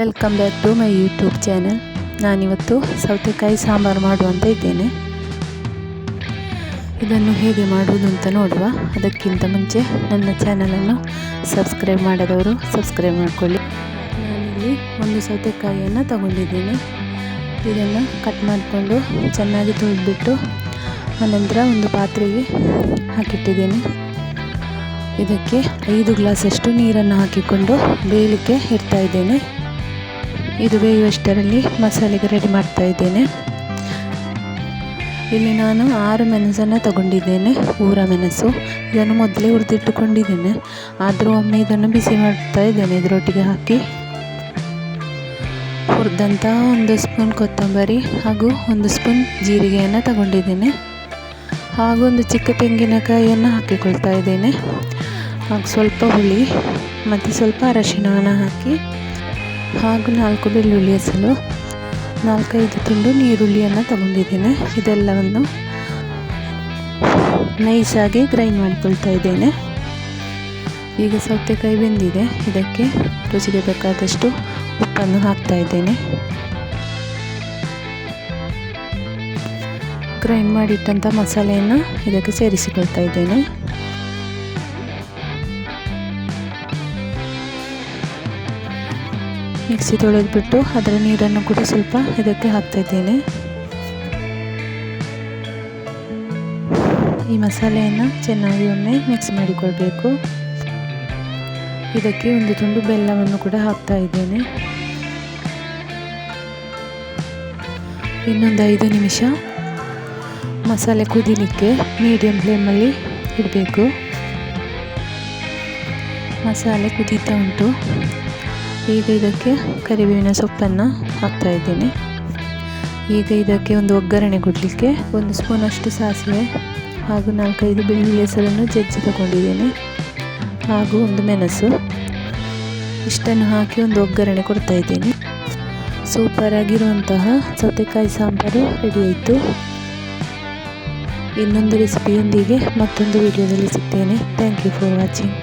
Welcome back to my YouTube channel. ನಾನಿವತ್ತು ಸೌತೆಕಾಯಿ ಸಾಂಬಾರು ಮಾಡುವಂತ ಇದ್ದೇನೆ. ಇದನ್ನು ಹೇಗೆ ಮಾಡುವುದು ಅಂತ ನೋಡುವ. ಅದಕ್ಕಿಂತ ಮುಂಚೆ ನನ್ನ ಚಾನಲನ್ನು ಸಬ್ಸ್ಕ್ರೈಬ್ ಮಾಡದವರು ಸಬ್ಸ್ಕ್ರೈಬ್ ಮಾಡಿಕೊಳ್ಳಿ. ನಾನಿಲ್ಲಿ ಒಂದು ಸೌತೆಕಾಯಿಯನ್ನು ತಗೊಂಡಿದ್ದೇನೆ. ಇದನ್ನು ಕಟ್ ಮಾಡಿಕೊಂಡು ಚೆನ್ನಾಗಿ ತೊಳೆದ್ಬಿಟ್ಟು ಅನಂತರ ಒಂದು ಪಾತ್ರೆಗೆ ಹಾಕಿಟ್ಟಿದ್ದೇನೆ. ಇದಕ್ಕೆ 5 ಗ್ಲಾಸಷ್ಟು ನೀರನ್ನು ಹಾಕಿಕೊಂಡು ಬೇಯಲಿಕ್ಕೆ ಇಡ್ತಾ ಇದ್ದೇನೆ. ಇದು ಬೇಯುವಷ್ಟರಲ್ಲಿ ಮಸಾಲೆಗೆ ರೆಡಿ ಮಾಡ್ತಾ ಇದ್ದೇನೆ. ಇಲ್ಲಿ ನಾನು 6 ಮೆಣಸನ್ನು ತಗೊಂಡಿದ್ದೇನೆ, ಊರ ಮೆಣಸು. ಇದನ್ನು ಮೊದಲೇ ಹುರಿದಿಟ್ಟುಕೊಂಡಿದ್ದೇನೆ, ಆದರೂ ಒಮ್ಮೆ ಇದನ್ನು ಬಿಸಿ ಮಾಡ್ತಾ ಇದ್ದೇನೆ. ಇದರೊಟ್ಟಿಗೆ ಹಾಕಿ ಹುರಿದಂಥ 1 ಸ್ಪೂನ್ ಕೊತ್ತಂಬರಿ ಹಾಗೂ 1 ಸ್ಪೂನ್ ಜೀರಿಗೆಯನ್ನು ತಗೊಂಡಿದ್ದೇನೆ. ಹಾಗೂ ಒಂದು ಚಿಕ್ಕ ತೆಂಗಿನಕಾಯಿಯನ್ನು ಹಾಕಿಕೊಳ್ತಾ ಇದ್ದೇನೆ. ಹಾಗೂ ಸ್ವಲ್ಪ ಹುಳಿ ಮತ್ತು ಸ್ವಲ್ಪ ಅರಶಿನವನ್ನು ಹಾಕಿ ಹಾಗೂ 4 ಬೆಳ್ಳುಳ್ಳಿ ಹೆಸರು, 4-5 ತುಂಡು ನೀರುಳ್ಳಿಯನ್ನು ತಗೊಂಡಿದ್ದೇನೆ. ಇದೆಲ್ಲವನ್ನು ನೈಸಾಗಿ ಗ್ರೈಂಡ್ ಮಾಡಿಕೊಳ್ತಾ ಇದ್ದೇನೆ. ಈಗ ಸೌತೆಕಾಯಿ ಬೆಂದಿದೆ. ಇದಕ್ಕೆ ರುಚಿಗೆ ಬೇಕಾದಷ್ಟು ಉಪ್ಪನ್ನು ಹಾಕ್ತಾ ಇದ್ದೇನೆ. ಗ್ರೈಂಡ್ ಮಾಡಿಟ್ಟಂಥ ಮಸಾಲೆಯನ್ನು ಇದಕ್ಕೆ ಸೇರಿಸಿಕೊಳ್ತಾ ಇದ್ದೇನೆ. ಮಿಕ್ಸಿ ತೊಳೆದ್ಬಿಟ್ಟು ಅದರ ನೀರನ್ನು ಕೂಡ ಸ್ವಲ್ಪ ಇದಕ್ಕೆ ಹಾಕ್ತಾ ಇದ್ದೇನೆ. ಈ ಮಸಾಲೆಯನ್ನು ಚೆನ್ನಾಗಿ ಒಮ್ಮೆ ಮಿಕ್ಸ್ ಮಾಡಿಕೊಳ್ಬೇಕು. ಇದಕ್ಕೆ 1 ತುಂಡು ಬೆಲ್ಲವನ್ನು ಕೂಡ ಹಾಕ್ತಾ ಇದ್ದೇನೆ. ಇನ್ನೊಂದು 5 ನಿಮಿಷ ಮಸಾಲೆ ಕುದಿಲಿಕ್ಕೆ ಮೀಡಿಯಂ ಫ್ಲೇಮಲ್ಲಿ ಇಡಬೇಕು. ಮಸಾಲೆ ಕುದೀತಾ ಉಂಟು. ಈಗ ಇದಕ್ಕೆ ಕರಿಬೇವಿನ ಸೊಪ್ಪನ್ನು ಹಾಕ್ತಾ ಇದ್ದೇನೆ. ಈಗ ಇದಕ್ಕೆ ಒಂದು ಒಗ್ಗರಣೆ ಕೊಡಲಿಕ್ಕೆ 1 ಸ್ಪೂನಷ್ಟು ಸಾಸಿವೆ ಹಾಗೂ 4-5 ಬೆಳ್ಳುಳ್ಳಿ ಹೆಸರನ್ನು ಜಜ್ಜಿ ತಗೊಂಡಿದ್ದೇನೆ. ಹಾಗೂ 1 ಮೆಣಸು, ಇಷ್ಟನ್ನು ಹಾಕಿ ಒಂದು ಒಗ್ಗರಣೆ ಕೊಡ್ತಾ ಇದ್ದೇನೆ. ಸೂಪರ್ ಆಗಿರುವಂತಹ ಸೌತೆಕಾಯಿ ಸಾಂಬಾರು ರೆಡಿ ಆಯಿತು. ಇನ್ನೊಂದು ರೆಸಿಪಿಯೊಂದಿಗೆ ಮತ್ತೊಂದು ವಿಡಿಯೋದಲ್ಲಿ ಸಿಗ್ತೇನೆ. Thank you for watching.